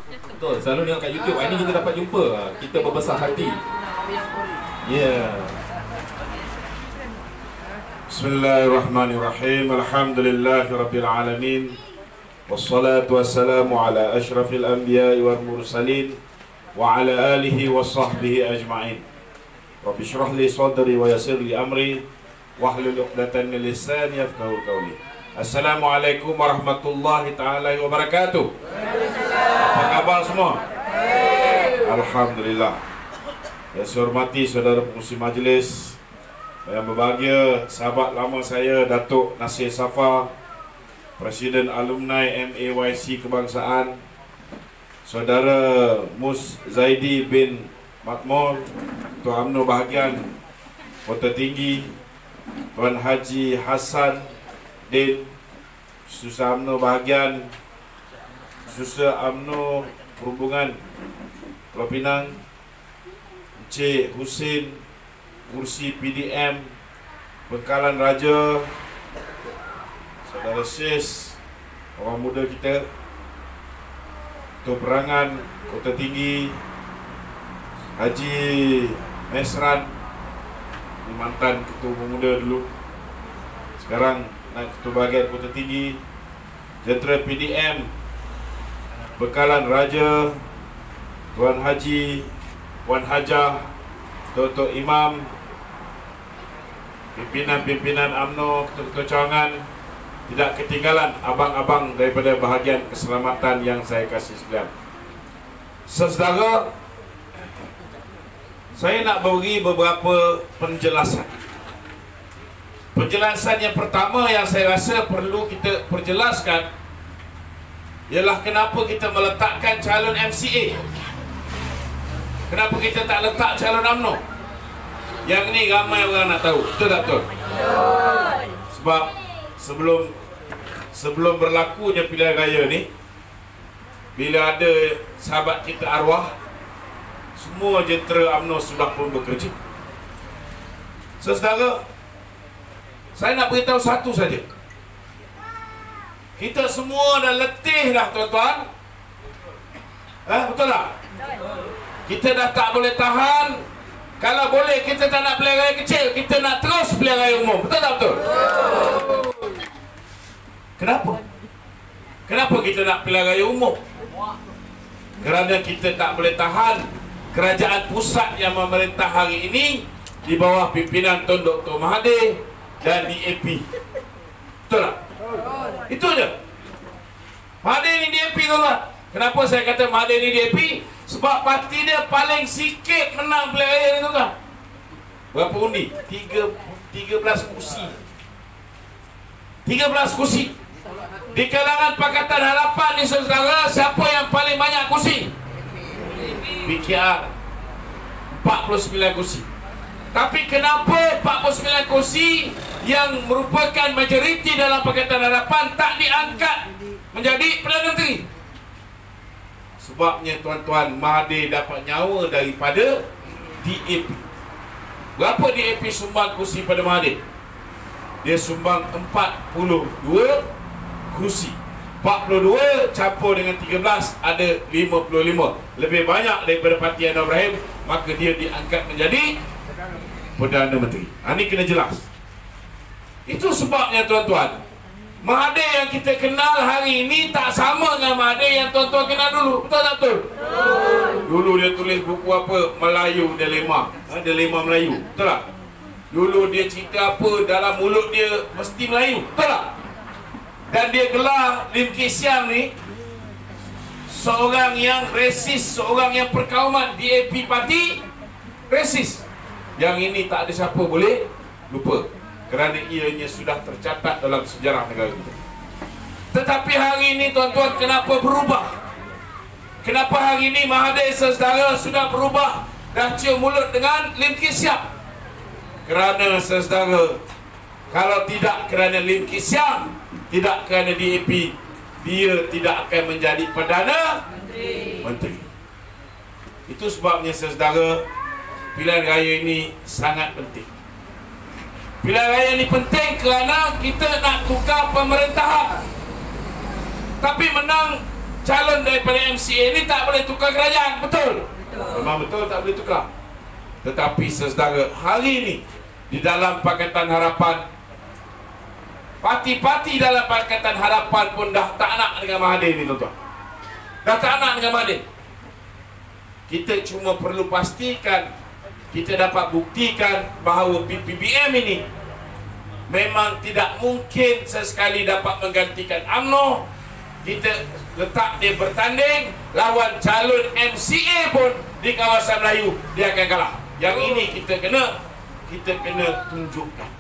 Betul, selalu tengok kat YouTube. Hari ni kita dapat jumpa. Kita berbesar hati. Ya. Bismillahirrahmanirrahim. Alhamdulillahirabbil alamin. Wassalatu wassalamu ala asyrafil anbiya'i wal mursalin wa ala alihi wa sahbihi ajma'in. Rabbi shrah li sadri wa yassir li amri wahlul 'uqdatam min lisani yafqahu qawli. Assalamualaikum warahmatullahi taala wabarakatuh. Apa kabar semua? Alhamdulillah. Yang saya hormati saudara pengurusi majlis, yang berbahagia sahabat lama saya Datuk Nasir Safa, Presiden Alumni MAYC Kebangsaan, Saudara Mus Zaidi bin Makmur, Tuan UMNO bahagian Kota Tinggi, Tuan Haji Hassan Din, Susah UMNO bahagian Susah UMNO Perhubungan Pulau Pinang, Encik Husin Kursi PDM Bengkalan Raja, Saudara Sis, orang muda kita, Ketua Perangan Kota Tinggi Haji Mesran, mantan Ketua Pemuda dulu, sekarang naik Ketua Bahagian Kota Tinggi, Jentera PDM Bengkalan Raja, Tuan Haji, Puan Hajah, Tok Imam, pimpinan-pimpinan UMNO, ketua-ketua cawangan, tidak ketinggalan abang-abang daripada bahagian keselamatan yang saya kasih sekalian. Saudara, saya nak beri beberapa penjelasan. Penjelasan yang pertama yang saya rasa perlu kita perjelaskan ialah kenapa kita meletakkan calon MCA. Kenapa kita tak letak calon UMNO? Yang ni ramai orang nak tahu. Betul tak betul? Sebab sebelum berlakunya pilihan raya ni, bila ada sahabat kita arwah, semua jentera UMNO sudah pun bekerja. Saudara, saya nak beritahu satu saja. Kita semua dah letih dah, tuan-tuan. Betul tak? Kita dah tak boleh tahan. Kalau boleh kita tak nak pilihan raya kecil, kita nak terus pilihan raya umum. Betul tak betul? Kenapa? Kenapa kita nak pilihan raya umum? Kerana kita tak boleh tahan kerajaan pusat yang memerintah hari ini di bawah pimpinan Tun Dr. Mahathir dan DAP. Betul tak? Itu je. Mahathir ni DAP, tuan-tuan. Kenapa saya kata Mahathir ni DAP? Sebab parti dia paling sikit menang pilihan raya ni, tuan-tuan. Berapa undi? 13 kursi. 13 kursi. Di kalangan Pakatan Harapan ni, saudara, siapa yang paling banyak kursi? PKR, 49 kursi. Tapi kenapa 49 kursi yang merupakan majoriti dalam Pakatan Harapan tak diangkat menjadi Perdana Menteri? Sebabnya, tuan-tuan, Mahathir dapat nyawa daripada DAP. Berapa DAP sumbang kursi pada Mahathir? Dia sumbang 42 kursi. 42 campur dengan 13 ada 55. Lebih banyak daripada Parti Anwar Ibrahim. Maka dia diangkat menjadi Perdana Menteri. Ini kena jelas. Itu sebabnya, tuan-tuan, Mahathir yang kita kenal hari ini tak sama dengan Mahathir yang tuan-tuan kenal dulu. Betul tak betul? Dulu dia tulis buku apa? Melayu Dilema. Dilema Melayu. Betul tak? Dulu dia cerita apa? Dalam mulut dia mesti Melayu. Betul tak? Dan dia gelar Lim Kee Siang ni seorang yang resis, seorang yang perkauman. DAP parti resis. Yang ini tak ada siapa boleh lupa, kerana ianya sudah tercatat dalam sejarah negara kita. Tetapi hari ini, tuan-tuan, kenapa berubah? Kenapa hari ini Mahathir saudara sudah berubah, dah cium mulut dengan Lim Kee Siang? Kerana saudara, kalau tidak kerana Lim Kee Siang, tidak kerana DAP, dia tidak akan menjadi Perdana Menteri. Itu sebabnya, saudara, pilihan raya ini sangat penting. Pilihan raya ini penting kerana kita nak tukar pemerintahan. Tapi menang calon daripada MCA ni tak boleh tukar kerajaan, betul? Memang betul tak boleh tukar. Tetapi saudara, hari ini di dalam Pakatan Harapan, parti-parti dalam Pakatan Harapan pun dah tak nak dengan Mahathir ni, tuan-tuan. Dah tak nak dengan Mahathir. Kita cuma perlu pastikan, kita dapat buktikan bahawa PPBM ini memang tidak mungkin sesekali dapat menggantikan UMNO. Kita letak dia bertanding lawan calon MCA pun di kawasan Melayu, dia akan kalah. Yang ini kita kena tunjukkan.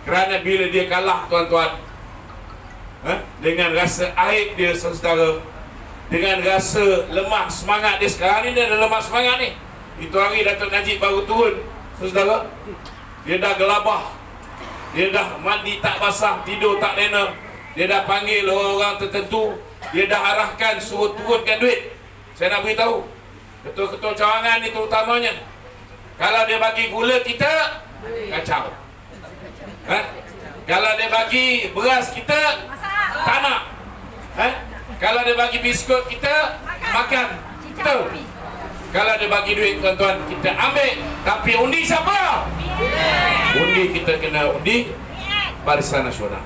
Kerana bila dia kalah, tuan-tuan, dengan rasa aib dia, saudara, dengan rasa lemah semangat dia, sekarang ni dia dah lemah semangat ni. Itu hari Datuk Najib baru turun, saudara, dia dah gelabah, dia dah mandi tak basah, tidur tak lena, dia dah panggil orang-orang tertentu, dia dah arahkan suruh turunkan duit. Saya nak beritahu ketua-ketua cawangan ni terutamanya, kalau dia bagi gula kita kacau, kalau dia bagi beras kita tak nak, kalau dia bagi biskut kita makan, betul? Kalau dia bagi duit, tuan-tuan, kita ambil. Tapi undi siapa? Undi kita kena undi Barisan Nasional.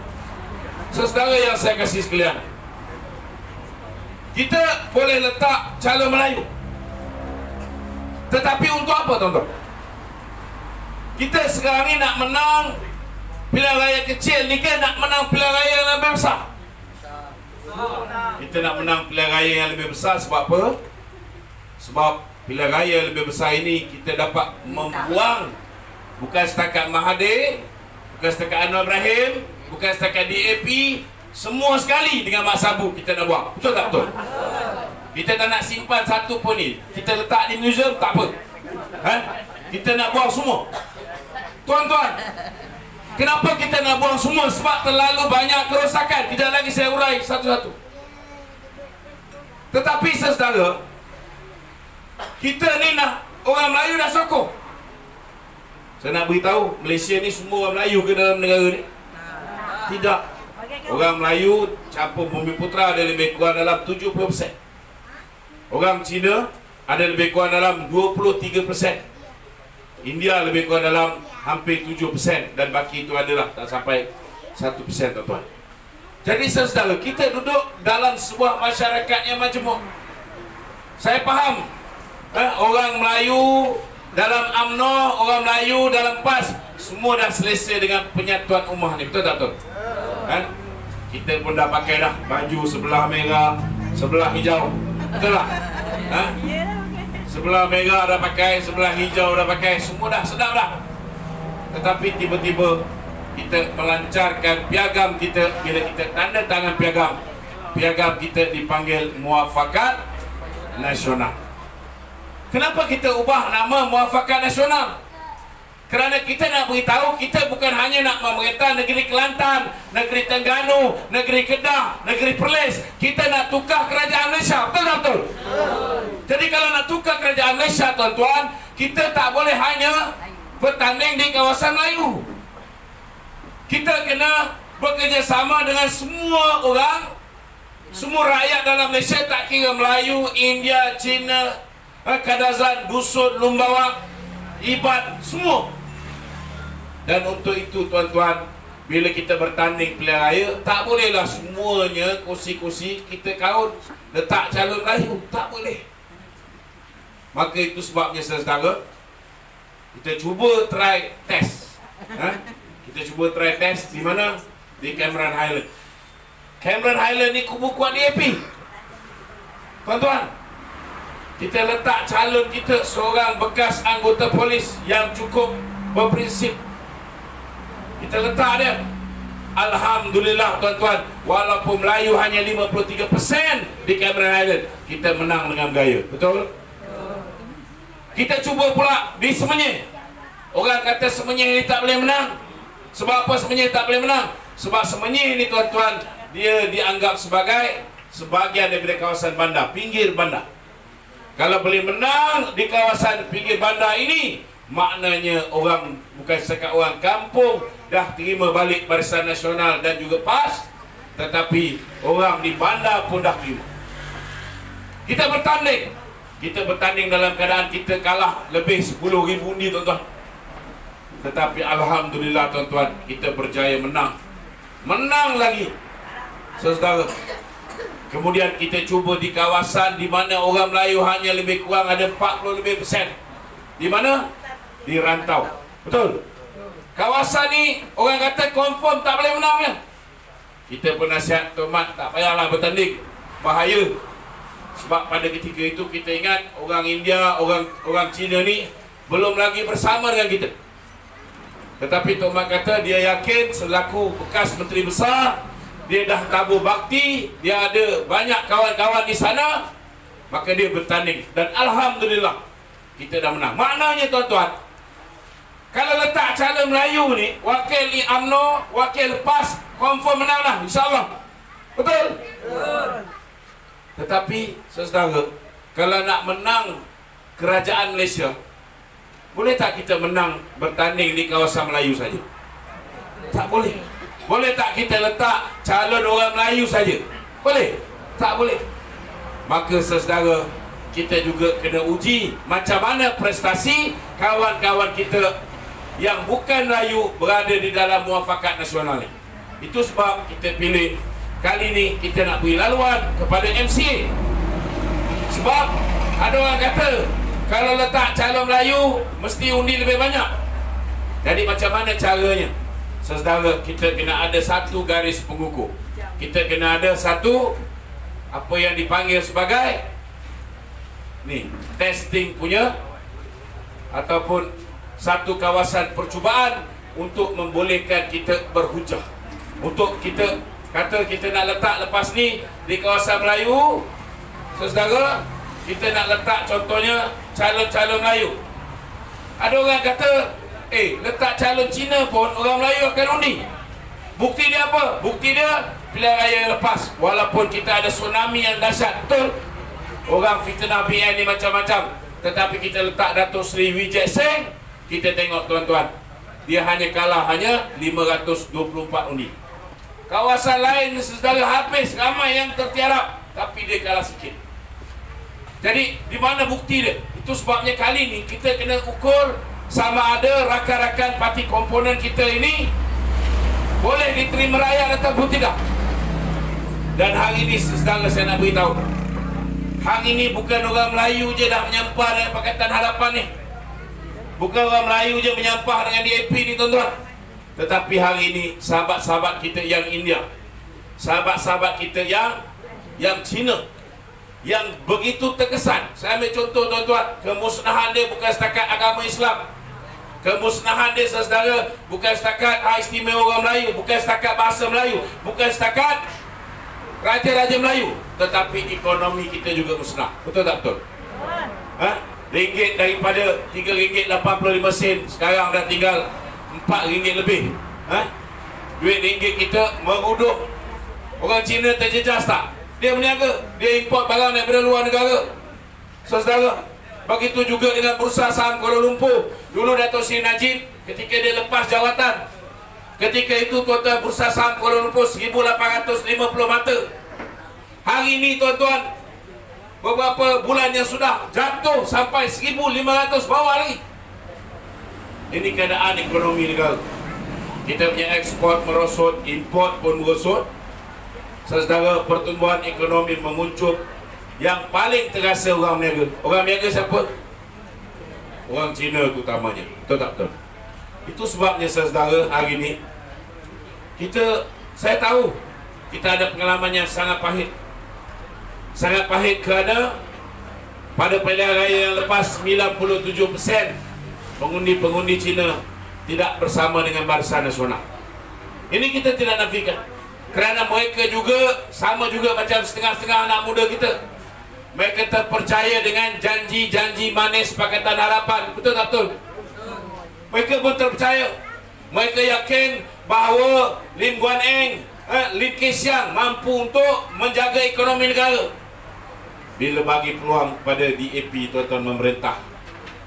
Saudara yang saya kasih sekalian, kita boleh letak calon Melayu, tetapi untuk apa, tuan-tuan? Kita sekarang ni nak menang pilihan raya kecil ni ke nak menang pilihan raya yang lebih besar? Kita nak menang pilihan raya yang lebih besar. Sebab apa? Sebab pilihan raya yang lebih besar ini kita dapat membuang bukan setakat Mahathir, bukan setakat Anwar Ibrahim, bukan setakat DAP, semua sekali dengan Mak Sabu kita nak buang. Betul tak betul? Kita tak nak simpan satu pun ni. Kita letak di museum, tak apa. Kita nak buang semua. Tuan-tuan, kenapa kita nak buang semua? Sebab terlalu banyak kerosakan. Tidak lagi saya urai satu-satu. Tetapi saudara, kita ni nak orang Melayu dah sokong. Saya nak beritahu, Malaysia ni semua orang Melayu ke dalam negara ni? Tidak. Orang Melayu campur Bumiputera ada lebih kurang dalam 70%. Orang Cina ada lebih kurang dalam 23%. India lebih kurang dalam hampir 7%. Dan baki itu adalah tak sampai 1%, tuan-tuan. Jadi saudara, kita duduk dalam sebuah masyarakat yang majmuk. Saya faham, orang Melayu dalam UMNO, orang Melayu dalam PAS, semua dah selesai dengan penyatuan ummah ni. Betul tak betul? Kita pun dah pakai dah baju sebelah merah, sebelah hijau. Betul tak? Sebelah merah dah pakai, sebelah hijau dah pakai, semua dah sedap dah. Tetapi tiba-tiba kita melancarkan piagam kita. Bila kita tanda tangan piagam, piagam kita dipanggil Muafakat Nasional. Kenapa kita ubah nama Muafakat Nasional? Kerana kita nak beritahu kita bukan hanya nak memerintah negeri Kelantan, negeri Terengganu, negeri Kedah, negeri Perlis. Kita nak tukar kerajaan Malaysia. Betul tak betul? Jadi kalau nak tukar kerajaan Malaysia, tuan-tuan, kita tak boleh hanya bertanding di kawasan Melayu. Kita kena bekerjasama dengan semua orang, semua rakyat dalam Malaysia, tak kira Melayu, India, Cina, Kadazan, Dusun, Lumbawang, Iban, semua. Dan untuk itu, tuan-tuan, bila kita bertanding pilihan raya, tak bolehlah semuanya kursi-kursi kita kaun letak calon Melayu. Tak boleh. Maka itu sebabnya, saudara, kita cuba try test. Kita cuba try test di mana? Di Cameron Highland. Cameron Highland ni kubu kuat DAP. Tuan-tuan, kita letak calon kita seorang bekas anggota polis yang cukup berprinsip. Kita letak dia. Alhamdulillah, tuan-tuan, walaupun Melayu hanya 53% di Cameron Highland, kita menang dengan gaya. Betul? Kita cuba pula di Semenyih. Orang kata Semenyih ni tak boleh menang. Sebab apa Semenyih tak boleh menang? Sebab Semenyih ni, tuan-tuan, dia dianggap sebagai sebahagian daripada kawasan bandar, pinggir bandar. Kalau boleh menang di kawasan pinggir bandar ini, maknanya orang, bukan setakat orang kampung dah terima balik Barisan Nasional dan juga PAS, tetapi orang di bandar pun dah terima. Kita bertanding. Kita bertanding dalam keadaan kita kalah lebih 10,000 undi, tuan-tuan. Tetapi alhamdulillah, tuan-tuan, kita berjaya menang. Menang lagi, saudara. Kemudian kita cuba di kawasan di mana orang Melayu hanya lebih kurang ada 40 lebih persen. Di mana? Di rantau. Betul? Kawasan ni orang kata confirm tak boleh menang ya. Kita penasihat Tuan Mat, tak payahlah bertanding, bahaya. Sebab pada ketika itu kita ingat orang India, orang Cina ni belum lagi bersama dengan kita. Tetapi Tuan Mat kata dia yakin selaku bekas Menteri Besar, dia dah tabur bakti, dia ada banyak kawan-kawan di sana, maka dia bertanding. Dan alhamdulillah kita dah menang. Maknanya, tuan-tuan, kalau letak calon Melayu ni, wakil di UMNO, wakil PAS, confirm menang lah, insyaAllah. Betul? Tetapi, saudara, kalau nak menang kerajaan Malaysia, boleh tak kita menang bertanding di kawasan Melayu saja? Tak boleh. Boleh tak kita letak calon orang Melayu saja? Boleh? Tak boleh. Maka, saudara, kita juga kena uji macam mana prestasi kawan-kawan kita yang bukan Melayu berada di dalam muafakat nasional ni. Itu sebab kita pilih kali ni kita nak beri laluan kepada MCA. Sebab ada orang kata kalau letak calon Melayu mesti undi lebih banyak. Jadi macam mana caranya? Saudara, kita kena ada satu garis pengukur. Kita kena ada satu apa yang dipanggil sebagai ni testing punya ataupun satu kawasan percubaan untuk membolehkan kita berhujah. Untuk kita kata kita nak letak lepas ni di kawasan Melayu, saudara, kita nak letak contohnya calon-calon Melayu. Ada orang kata, letak calon Cina pun orang Melayu akan undi. Bukti dia apa? Bukti dia pilihan raya yang lepas. Walaupun kita ada tsunami yang dahsyat, betul? Orang fitnah PN ni macam-macam. Tetapi kita letak Datuk Seri Wijek Seng, kita tengok, tuan-tuan, dia hanya kalah hanya 524 undi. Kawasan lain, saudara, habis ramai yang tertiarap, tapi dia kalah sikit. Jadi di mana bukti dia? Itu sebabnya kali ni kita kena ukur sama ada rakan-rakan parti komponen kita ini boleh diterima rakyat ataupun tidak. Dan hari ini, saudara, saya nak beritahu, hari ini bukan orang Melayu je dah menyampah dengan Pakatan Harapan ni. Bukan orang Melayu je menyampah dengan DAP ni, tuan-tuan. Tetapi hari ini sahabat-sahabat kita yang India, sahabat-sahabat kita yang Cina, yang begitu terkesan. Saya ambil contoh, tuan-tuan, kemusnahan dia bukan setakat agama Islam. Kemusnahan dia, saudara, bukan setakat hak istimewa orang Melayu, bukan setakat bahasa Melayu, bukan setakat raja-raja Melayu, tetapi ekonomi kita juga musnah. Betul tak betul? Ringgit daripada RM3.85 sekarang dah tinggal RM4 lebih. Duit ringgit kita meruduk. Orang Cina terjejas tak? Dia berniaga, dia import barang daripada luar negara. Saudara, begitu juga dengan Bursa Saham Kuala Lumpur. Dulu Dato' Seri Najib ketika dia lepas jawatan, ketika itu, tuan-tuan, Bursa Saham Kuala Lumpur 1,850 mata. Hari ini, tuan-tuan, beberapa bulan yang sudah jatuh sampai 1,500 bawah lagi. Ini keadaan ekonomi negara. Kita punya ekspor merosot, import pun merosot. Saudara, pertumbuhan ekonomi menguncup. Yang paling terasa orang berniaga. Orang berniaga siapa? Orang Cina terutamanya. Betul tak betul? Itu sebabnya, saudara, hari ini saya tahu kita ada pengalaman yang sangat pahit. Sangat pahit kerana pada pilihan raya yang lepas 97% pengundi-pengundi Cina tidak bersama dengan Barisan Nasional. Ini kita tidak nafikan, kerana mereka juga sama juga macam setengah-setengah anak muda kita. Mereka terpercaya dengan janji-janji manis Pakatan Harapan. Betul tak betul? Mereka pun terpercaya. Mereka yakin bahawa Lim Guan Eng, Lim Kay Siang mampu untuk menjaga ekonomi negara. Bila bagi peluang kepada DAP, tuan-tuan, memerintah,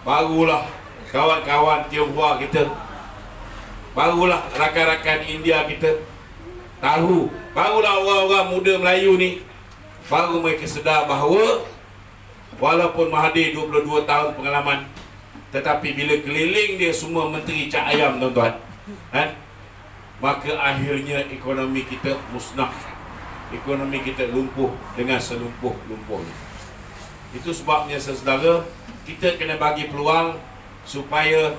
barulah kawan-kawan Tionghoa kita, barulah rakan-rakan India kita tahu, barulah orang-orang muda Melayu ni, baru mereka sedar bahawa Walaupun Mahathir 22 tahun pengalaman, tetapi bila keliling dia semua menteri cak ayam, tuan-tuan, kan? Maka akhirnya ekonomi kita musnah. Ekonomi kita lumpuh dengan selumpuh-lumpuhnya. Itu sebabnya saudara, kita kena bagi peluang supaya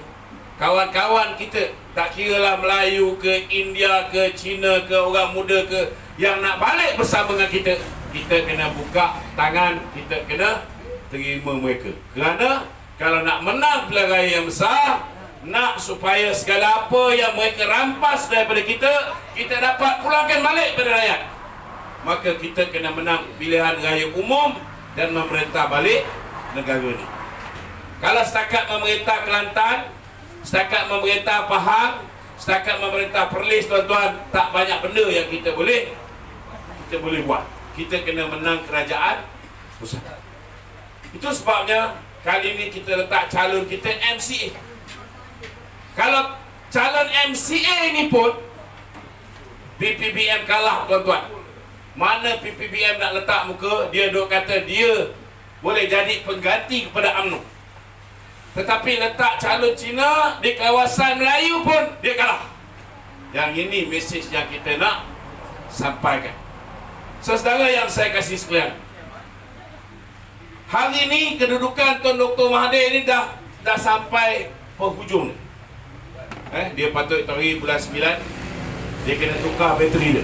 kawan-kawan kita, tak kiralah Melayu ke, India ke, Cina ke, orang muda ke, yang nak balik bersama dengan kita, kita kena buka tangan, kita kena terima mereka. Kerana kalau nak menang pilihan raya yang besar, nak supaya segala apa yang mereka rampas daripada kita, kita dapat pulangkan balik pada rakyat, maka kita kena menang pilihan raya umum dan memerintah balik negara ni. Kalau setakat memerintah Kelantan, setakat memerintah Pahang, setakat memerintah Perlis, tuan-tuan, tak banyak benda yang kita boleh buat. Kita kena menang kerajaan pusat. Itu sebabnya kali ini kita letak calon kita MCA. Kalau calon MCA ini pun PPBM kalah, tuan-tuan. Mana PPBM nak letak muka, dia duk kata dia boleh jadi pengganti kepada UMNO. Tetapi letak calon Cina di kawasan Melayu pun dia kalah. Yang ini mesej yang kita nak sampaikan. Saudara yang saya kasih sekalian, hari ini kedudukan Tuan Dr. Mahathir ini dah sampai penghujung. Dia patut tahu bulan 9 dia kena tukar bateri dia.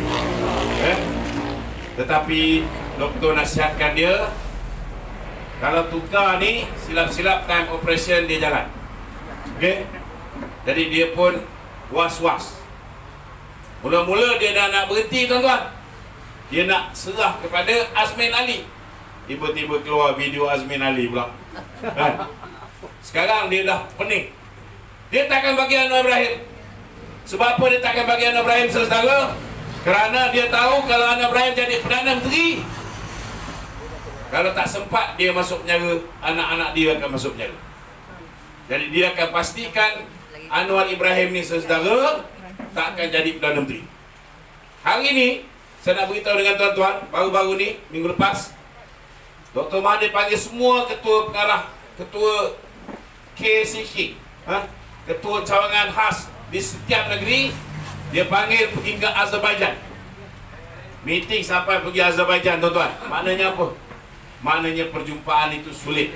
Tetapi doktor nasihatkan dia, kalau tukar ni silap-silap time operation dia jalan. Okey. Jadi dia pun was-was. Mula-mula dia dah nak berhenti, tuan-tuan. Dia nak serah kepada Azmin Ali. Tiba-tiba keluar video Azmin Ali pula. Kan? Sekarang dia dah pening. Dia takkan bagi Anwar Ibrahim. Sebab apa dia takkan bagi Anwar Ibrahim, saudara? Kerana dia tahu kalau Anwar Ibrahim jadi Perdana Menteri, kalau tak sempat dia masuk penjara, anak-anak dia akan masuk penjara. Jadi dia akan pastikan Anwar Ibrahim ni, saudara, tak akan jadi Perdana Menteri. Hari ini saya nak beritahu dengan tuan-tuan, baru-baru ni, minggu lepas, Dr. Mahathir panggil semua ketua pengarah, ketua KCK, ketua cawangan khas di setiap negeri, dia panggil pergi ke Azerbaijan. Meeting sampai pergi Azerbaijan, tuan-tuan. Maknanya apa? Maknanya perjumpaan itu sulit.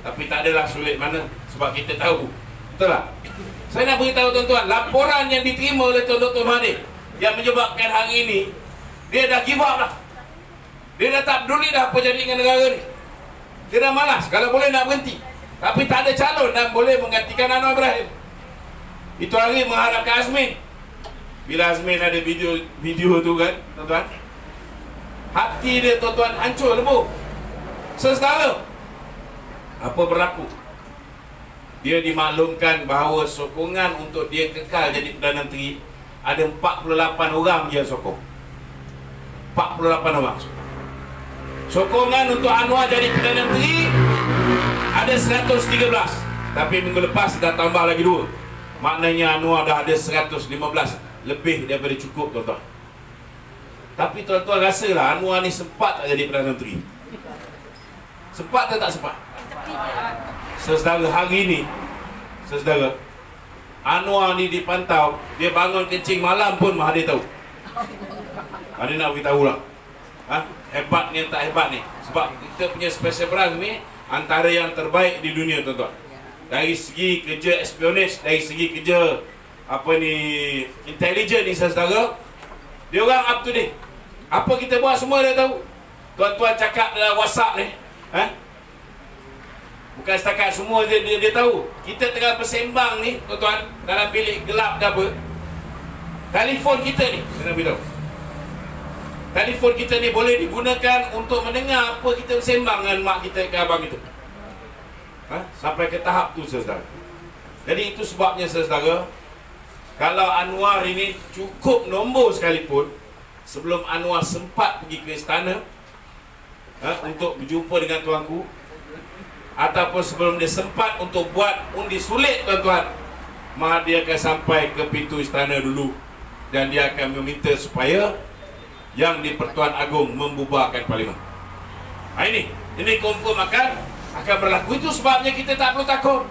Tapi tak adalah sulit mana, sebab kita tahu. Betul tak? Saya nak beritahu tuan-tuan, laporan yang diterima oleh Tuan Dr. Mahathir yang menyebabkan hari ini dia dah give up dah. Dia dah tak peduli dah apa jadi dengan negara ni. Dia dah malas, kalau boleh nak berhenti. Tapi tak ada calon dan boleh menggantikan Anwar Ibrahim. Itu hari mengharapkan Azmin. Bila Azmin ada video tu kan, tuan-tuan, hati dia, tuan-tuan, hancur lebuh. Saudara, apa berlaku? Dia dimaklumkan bahawa sokongan untuk dia kekal jadi Perdana Menteri ada 48 orang dia sokong. 48 orang. Sokongan untuk Anwar jadi Perdana Menteri ada 113. Tapi minggu lepas dah tambah lagi 2. Maknanya Anwar dah ada 115. Lebih daripada cukup, tuan-tuan. Tapi tuan-tuan rasalah Anwar ni sempat tak jadi Perdana Menteri? Sempat atau tak sempat? Saudara, hari ni, saudara, Anwar ni dipantau, dia bangun kencing malam pun Mahathir tahu. Dia nak beritahu lah. Hebat ni tak hebat ni. Sebab kita punya special branch ni antara yang terbaik di dunia, tuan-tuan. Dari segi kerja espionage, dari segi kerja intelijen ni, saudara, dia orang up to date. Apa kita buat semua dia tahu. Tuan-tuan cakap dalam WhatsApp ni, bukan setakat semua dia tahu. Kita tengah bersembang ni, tuan-tuan, dalam bilik gelap ke apa, telefon kita ni, saya nak beritahu, telefon kita ni boleh digunakan untuk mendengar apa kita bersembang dengan mak kita ke abang kita. Sampai ke tahap tu, saudara. Jadi itu sebabnya, saudara, kalau Anwar ini cukup nombor sekalipun, sebelum Anwar sempat pergi ke istana untuk berjumpa dengan tuanku, ataupun sebelum dia sempat untuk buat undi sulit, tuan-tuan, Mahathir akan sampai ke pintu istana dulu dan dia akan meminta supaya yang di Pertuan Agong membubarkan parlimen. Ini ini kumpul makan akan berlaku. Itu sebabnya kita tak perlu takut.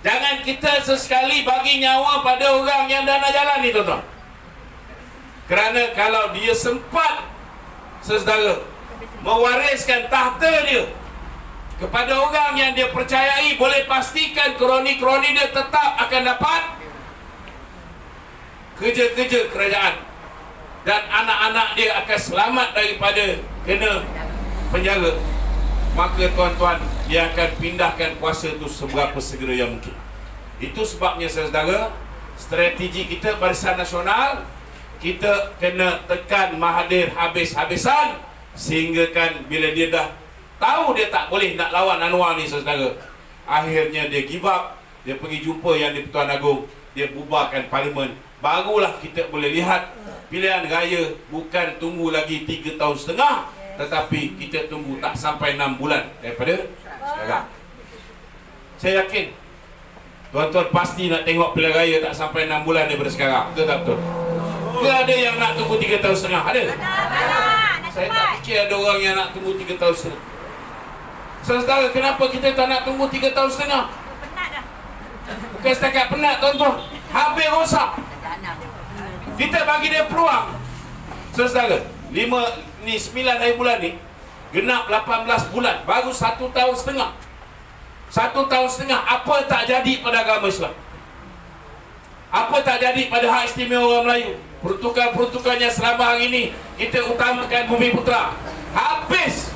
Jangan kita sesekali bagi nyawa pada orang yang dah nak jalan ni, tuan-tuan. Kerana kalau dia sempat, saudara, mewariskan tahta dia kepada orang yang dia percayai, boleh pastikan kroni-kroni dia tetap akan dapat kerja-kerja kerajaan, dan anak-anak dia akan selamat daripada kena penjara. Maka tuan-tuan, dia akan pindahkan kuasa itu seberapa segera yang mungkin. Itu sebabnya saudara, strategi kita Barisan Nasional, kita kena tekan Mahathir habis-habisan, sehingga kan bila dia dah tahu dia tak boleh nak lawan Anwar ni, saudara, akhirnya dia give up. Dia pergi jumpa Yang di-Pertuan Agong, dia bubarkan parlimen. Barulah kita boleh lihat pilihan raya bukan tunggu lagi 3 tahun setengah, tetapi kita tunggu tak sampai 6 bulan daripada sekarang. Saya yakin tuan-tuan pasti nak tengok pilihan raya tak sampai 6 bulan daripada sekarang. Betul tak betul? Ke ada yang nak tunggu 3 tahun setengah? Ada? Saya tak fikir ada orang yang nak tunggu 3 tahun setengah. Saudara, kenapa kita tak nak tunggu 3 tahun setengah? Bukan setakat penat, tuan-tuan, habis rosak. Kita bagi dia peluang. Saudara, 9 hari bulan ni genap 18 bulan, baru 1 tahun setengah. 1 tahun setengah, apa tak jadi pada agama Islam? Apa tak jadi pada hak istimewa orang Melayu? Peruntukan-peruntukannya selama hari ini kita utamakan Bumi Putra. Habis.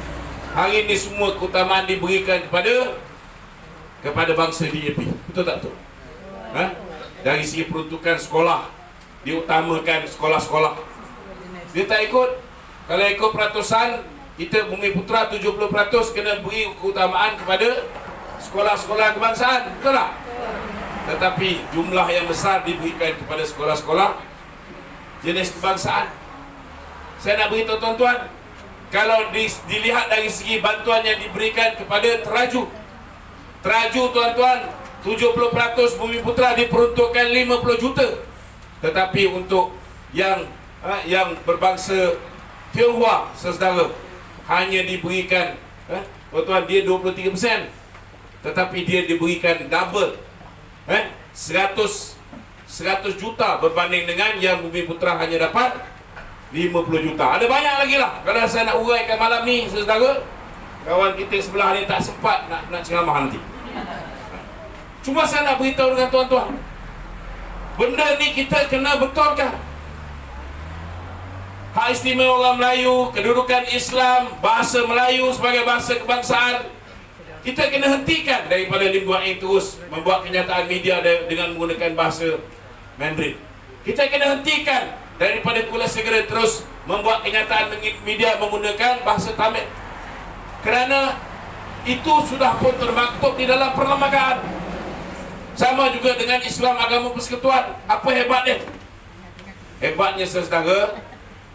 Hari ini semua keutamaan diberikan kepada bangsa DAP. Betul tak betul? Ha? Dari segi peruntukan sekolah, diutamakan sekolah-sekolah. Dia tak ikut. Kalau ikut peratusan, kita Bumi Putra 70% kena beri keutamaan kepada sekolah-sekolah kebangsaan. Betul tak? Tetapi jumlah yang besar diberikan kepada sekolah-sekolah jenis kebangsaan. Saya nak beritahu tuan-tuan, kalau dilihat dari segi bantuan yang diberikan kepada Teraju, tuan-tuan, 70% Bumi Putra diperuntukkan 50 juta. Tetapi untuk yang berbangsa Tionghoa, saudara, hanya diberikan, tuan-tuan, dia 23%. Tetapi dia diberikan double, 100 juta berbanding dengan yang Bumi Putra hanya dapat 50 juta. Ada banyak lagi lah. Kalau saya nak uraikan malam ni, saudara, kawan kita sebelah ni tak sempat nak ceramah nanti. Cuma saya nak beritahu dengan tuan-tuan, benda ni kita kena betulkan. Hak istimewa orang Melayu, kedudukan Islam, bahasa Melayu sebagai bahasa kebangsaan, kita kena hentikan daripada Lim Guan Eng terus membuat kenyataan media dengan menggunakan bahasa Mandarin. Kita kena hentikan daripada Kula Segera terus membuat kenyataan media menggunakan bahasa Tamil. Kerana itu sudah pun termaktub di dalam perlembagaan. Sama juga dengan Islam Agama Persekutuan. Apa hebatnya? Hebatnya, saudara,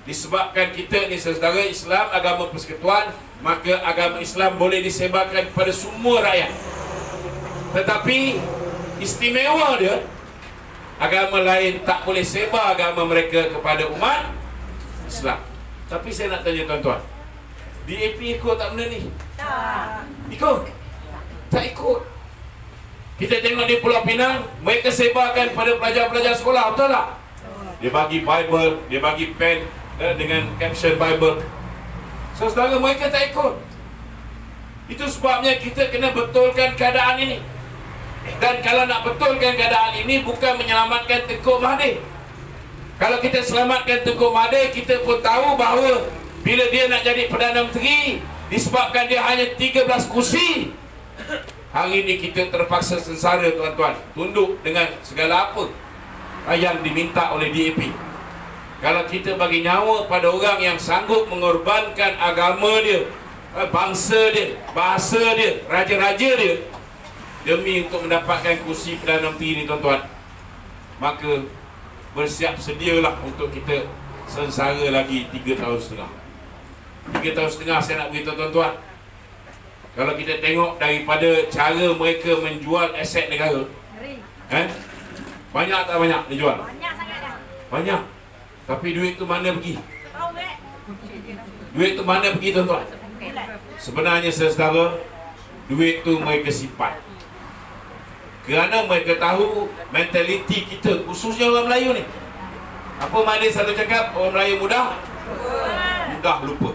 disebabkan kita ni, saudara, Islam Agama Persekutuan, maka agama Islam boleh disebarkan kepada semua rakyat. Tetapi istimewa dia, agama lain tak boleh sebar agama mereka kepada umat Islam. Tapi saya nak tanya tuan-tuan, DAP ikut tak benda ni? Tak. Ikut? Tak ikut. Kita tengok di Pulau Pinang, mereka sebarkan pada pelajar-pelajar sekolah, betul tak? Dia bagi Bible, dia bagi pen dengan caption Bible. Saudara, mereka tak ikut. Itu sebabnya kita kena betulkan keadaan ini. Dan kalau nak betulkan keadaan ini, bukan menyelamatkan Tengku Mahathir. Kalau kita selamatkan Tengku Mahathir, kita pun tahu bahawa bila dia nak jadi Perdana Menteri, disebabkan dia hanya 13 kursi, hari ini kita terpaksa sengsara, tuan-tuan, tunduk dengan segala apa yang diminta oleh DAP. Kalau kita bagi nyawa pada orang yang sanggup mengorbankan agama dia, bangsa dia, bahasa dia, raja-raja dia, demi untuk mendapatkan kursi Perdana Menteri ini, tuan-tuan, maka bersiap sedialah untuk kita sengsara lagi 3 tahun setengah. 3 tahun setengah saya nak beritahu tuan-tuan, kalau kita tengok daripada cara mereka menjual aset negara, banyak tak banyak dijual? Banyak sangat dah. Banyak. Tapi duit tu mana pergi? Duit tu mana pergi, tuan-tuan? Sebenarnya saudara, duit tu mereka simpan kerana mereka tahu mentaliti kita, khususnya orang Melayu ni. Apa Mak Din selalu cakap, orang Melayu mudah lupa.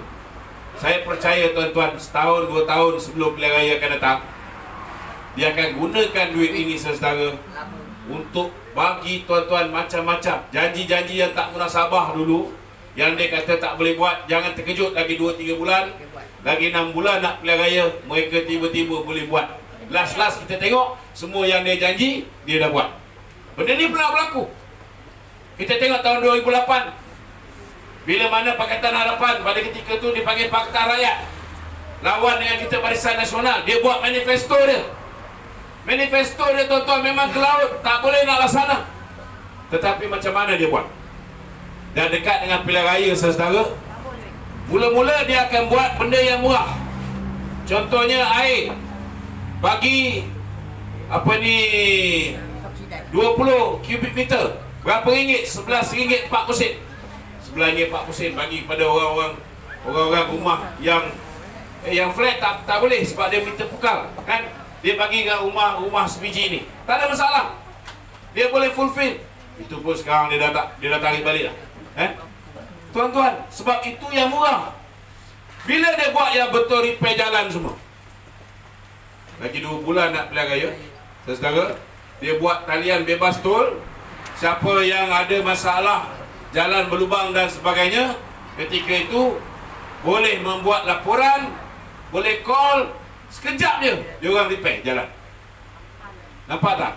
Saya percaya tuan-tuan, setahun 2 tahun sebelum pilihan raya akan datang, dia akan gunakan duit ini saudara untuk bagi tuan-tuan macam-macam janji-janji yang tak munasabah dulu, yang dia kata tak boleh buat. Jangan terkejut, lagi 2-3 bulan, lagi 6 bulan nak pilihan raya, mereka tiba-tiba boleh buat. Last kita tengok semua yang dia janji, dia dah buat. Benda ni pernah berlaku. Kita tengok tahun 2008, bila mana Pakatan Harapan pada ketika tu dipanggil Pakatan Rakyat lawan dengan kita Barisan Nasional. Dia buat manifesto dia. Manifesto dia tuan-tuan memang ke laut, tak boleh nak laksana. Tetapi macam mana dia buat? Dan dekat dengan pilihan raya saudara, mula-mula dia akan buat benda yang murah. Contohnya air, bagi 20 kubik meter, berapa ringgit? RM11 40 sen. RM11 40 sen bagi pada orang-orang rumah yang flat tak boleh sebab dia meter pukal kan. Dia bagi kat rumah sebiji ni, tak ada masalah, dia boleh fulfill. Itu pun sekarang dia dah tarik balik dah. Tuan-tuan, sebab itu yang murah. Bila dia buat yang betul, repair jalan semua, lagi 2 bulan nak pilihan raya saudara, dia buat talian bebas tol. Siapa yang ada masalah jalan berlubang dan sebagainya, ketika itu boleh membuat laporan, boleh call, sekejap je dia orang repair jalan. Nampak tak?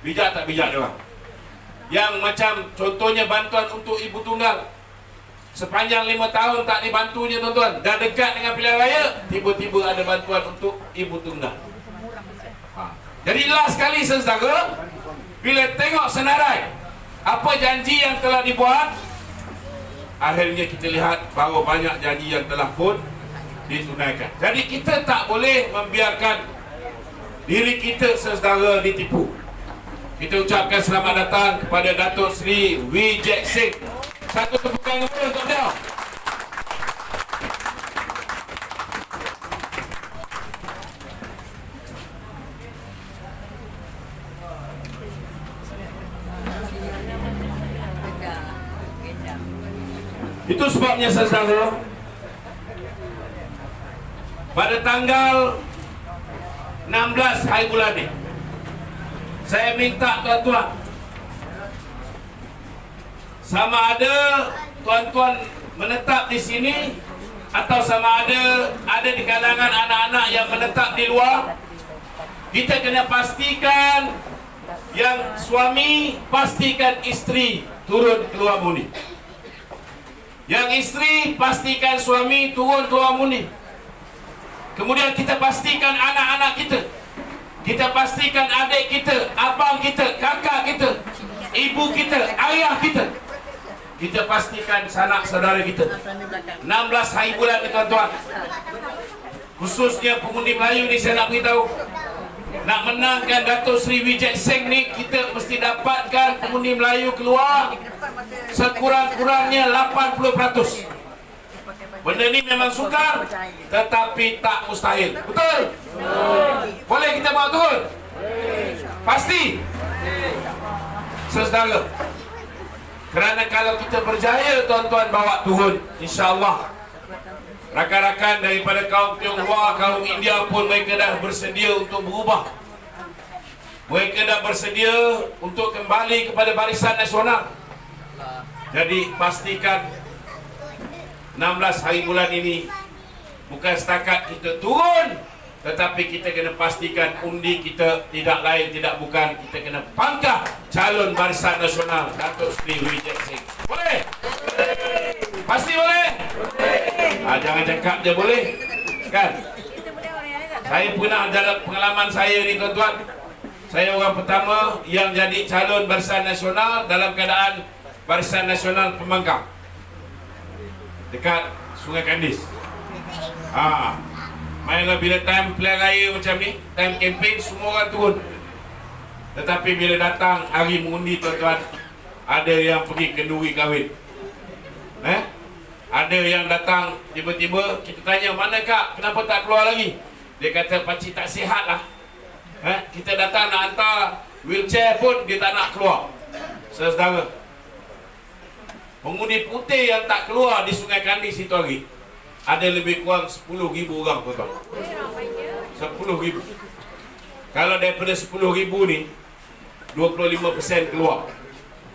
Bijak tak bijak dia orang? Yang macam contohnya bantuan untuk ibu tunggal, sepanjang 5 tahun tak dibantunya tuan-tuan, dah dekat dengan pilihan raya, tiba-tiba ada bantuan untuk ibu tunggal. Jadi last sekali saudara, bila tengok senarai apa janji yang telah dibuat, akhirnya kita lihat bahawa banyak janji yang telah pun ditunaikan. Jadi kita tak boleh membiarkan diri kita saudara ditipu. Kita ucapkan selamat datang kepada Datuk Seri Wijek Singh. Satu tepukan kepada untuk beliau. Itu sebabnya saudara, pada tanggal 16 hari bulan ni, saya minta tuan-tuan, sama ada tuan-tuan menetap di sini atau sama ada di kalangan anak-anak yang menetap di luar, kita kena pastikan yang suami pastikan isteri turun keluar mundi. Yang isteri pastikan suami turun keluar mundi. Kemudian kita pastikan anak-anak kita, kita pastikan adik kita, abang kita, kakak kita, ibu kita, ayah kita, kita pastikan sanak saudara kita. 16 hari bulan ni tuan-tuan, khususnya pengundi Melayu ni, saya nak beritahu, nak menangkan Datuk Seri Wijek Singh ni, kita mesti dapatkan pengundi Melayu keluar sekurang-kurangnya 80%. Benda ni memang sukar, tetapi tak mustahil. Betul? Boleh kita bawa turun? Pasti? Saudara, kerana kalau kita berjaya tuan-tuan bawa turun, insya-Allah rakan-rakan daripada kaum Tionghoa, kaum India pun mereka dah bersedia untuk berubah. Mereka dah bersedia untuk kembali kepada Barisan Nasional. Jadi pastikan 16 hari bulan ini bukan setakat kita turun, tetapi kita kena pastikan undi kita tidak lain tidak bukan, kita kena pangkah calon Barisan Nasional Datuk Seri Wijek Singh. Boleh? Pasti boleh? Jangan cakap je boleh kan? Saya pernah dalam pengalaman saya ni tuan-tuan, saya orang pertama yang jadi calon Barisan Nasional dalam keadaan Barisan Nasional Pembangkang dekat Sungai Kandis. Mainlah bila time pilihan raya macam ni, time campaign, semua orang turun. Tetapi bila datang hari mengundi tuan-tuan, ada yang pergi kenduri kahwin. Ada yang datang tiba-tiba kita tanya, mana kak, kenapa tak keluar lagi? Dia kata pakcik tak sihat lah. Kita datang nak hantar wheelchair pun dia tak nak keluar. Saudara, pengundi putih yang tak keluar di Sungai Kandis itu lagi ada lebih kurang 10,000 orang, tuan-tuan. 10,000. Kalau daripada 10,000 ni 25% keluar,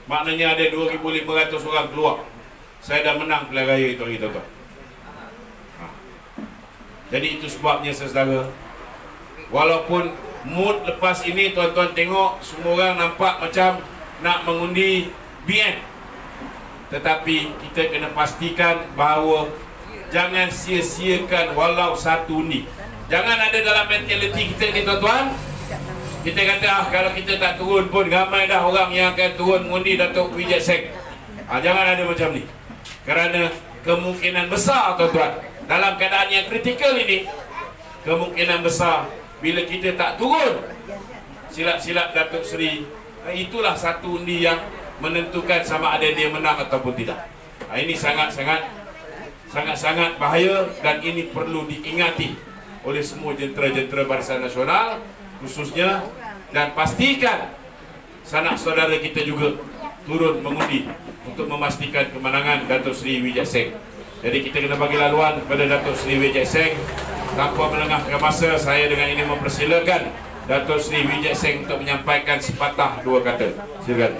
maknanya ada 2,500 orang keluar. Saya dah menang pilihan raya itu hari, tuan-tuan. Jadi itu sebabnya, saudara, walaupun mood lepas ini tuan-tuan tengok semua orang nampak macam nak mengundi BN, tetapi kita kena pastikan bahawa jangan sia-siakan walau satu undi. Jangan ada dalam mentaliti kita ni, tuan-tuan, kita kata kalau kita tak turun pun ramai dah orang yang akan turun mengundi Datuk Wee Jack Seng. Jangan ada macam ni. Kerana kemungkinan besar, tuan-tuan, dalam keadaan yang kritikal ini, kemungkinan besar bila kita tak turun silap-silap Datuk Seri, itulah satu undi yang menentukan sama ada dia menang ataupun tidak. Ini sangat-sangat bahaya dan ini perlu diingati oleh semua jentera-jentera Barisan Nasional khususnya, dan pastikan sanak saudara kita juga turun mengundi untuk memastikan kemenangan Datuk Seri Wee Jack Seng. Jadi kita kena bagi laluan kepada Datuk Seri Wee Jack Seng. Tanpa melengahkan masa, saya dengan ini mempersilakan Datuk Seri Wee Jack Seng untuk menyampaikan sepatah dua kata. Silakan.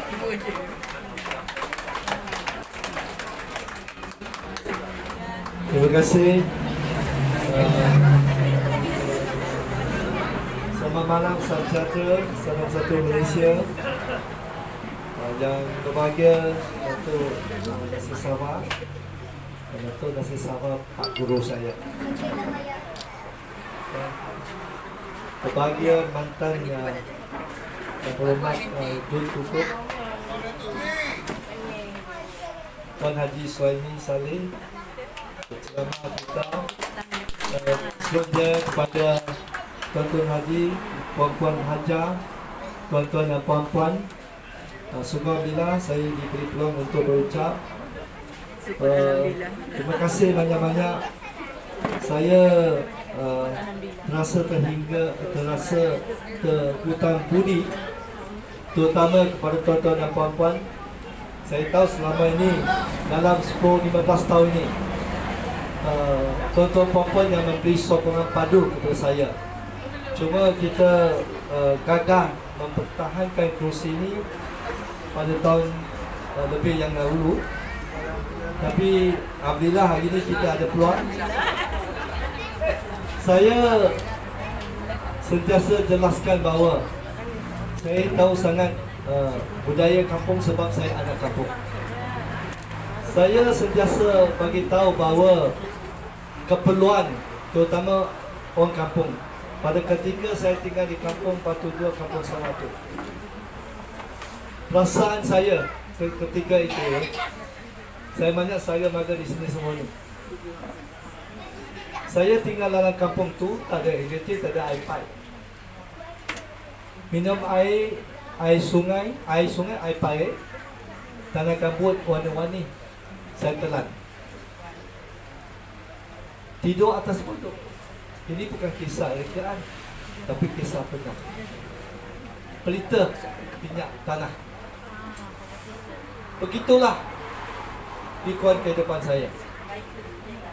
Terima kasih. Selamat malam, salam sejahtera, salam satu Malaysia. Yang berbahagia Datuk Nasir Sabah, Datuk Nasir Sabah, Pak Guru saya. Berbahagia mantan yang berhormat Dun Tukuk, Tuan Haji Suhaimi Saleh, penceramah kita. Sebelumnya kepada Tuan-Tuan Haji, Puan-Puan Haja, Tuan-Tuan dan Puan-Puan, syukur bila saya diberi peluang untuk berucap. Terima kasih banyak-banyak. Saya terasa terhutang budi, terutama kepada tuan-tuan dan puan-puan. Saya tahu selama ini dalam 10-15 tahun ini tuan-tuan puan-puan yang memberi sokongan padu kepada saya. Cuma kita gagal mempertahankan kerusi ini pada tahun lebih yang dahulu. Tapi alhamdulillah hari ini kita ada peluang. Saya sentiasa jelaskan bahawa saya tahu sangat budaya kampung sebab saya anak kampung. Saya sentiasa bagi tahu bahawa keperluan terutama orang kampung. Pada ketika saya tinggal di kampung Patu 2, kampung Saratu, perasaan saya ketika itu, saya banyak saya maga di sini semua ni. Saya tinggal dalam kampung tu, tak ada elektrik, tak ada air pipe. Minum air sungai, air pair, tanah gambut warna-warni. Saya telan. Tidur atas pondok. Ini bukan kisah rekaan, tapi kisah benar. Pelita minyak tanah. Begitulah lingkungan kehidupan saya.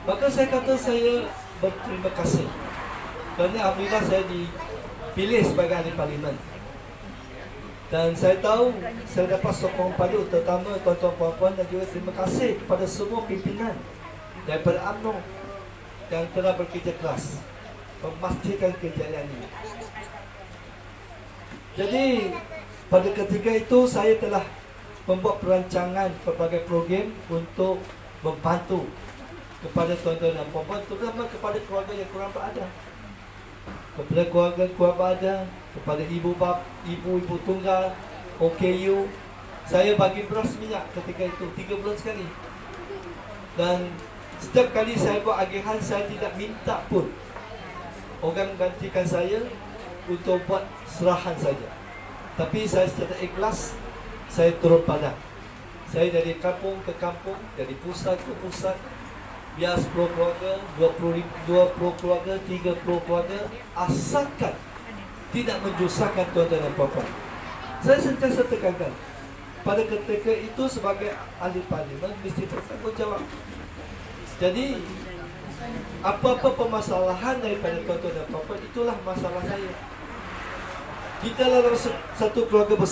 Maka saya kata saya berterima kasih kerana alhamdulillah saya dipilih sebagai ahli parlimen. Dan saya tahu saya dapat sokong padu terutama tuan-tuan puan-puan, dan juga terima kasih kepada semua pimpinan daripada UMNO yang telah bekerja keras memastikan kejayaan ini. Jadi pada ketika itu saya telah membuat perancangan pelbagai program untuk membantu kepada tuan-tuan dan puan-puan, terutama kepada keluarga yang kurang berada, kepada keluarga kurang berada, kepada ibu-ibu tunggal, OKU. Saya bagi beras minyak ketika itu 3 bulan sekali. Dan setiap kali saya buat agihan, saya tidak minta pun orang gantikan saya untuk buat serahan saja. Tapi saya secara ikhlas, saya turun padang. Saya dari kampung ke kampung, dari pusat ke pusat, biar 10 keluarga, 20 keluarga, 30 keluarga, asalkan tidak menjusahkan tuan-tuan dan puan-puan. Saya sentiasa tekankan, pada ketika itu sebagai ahli parlimen mesti bertanggungjawab. Jadi apa-apa permasalahan daripada tuan-tuan dan puan-puan, itulah masalah saya. Kita dalam satu keluarga besar.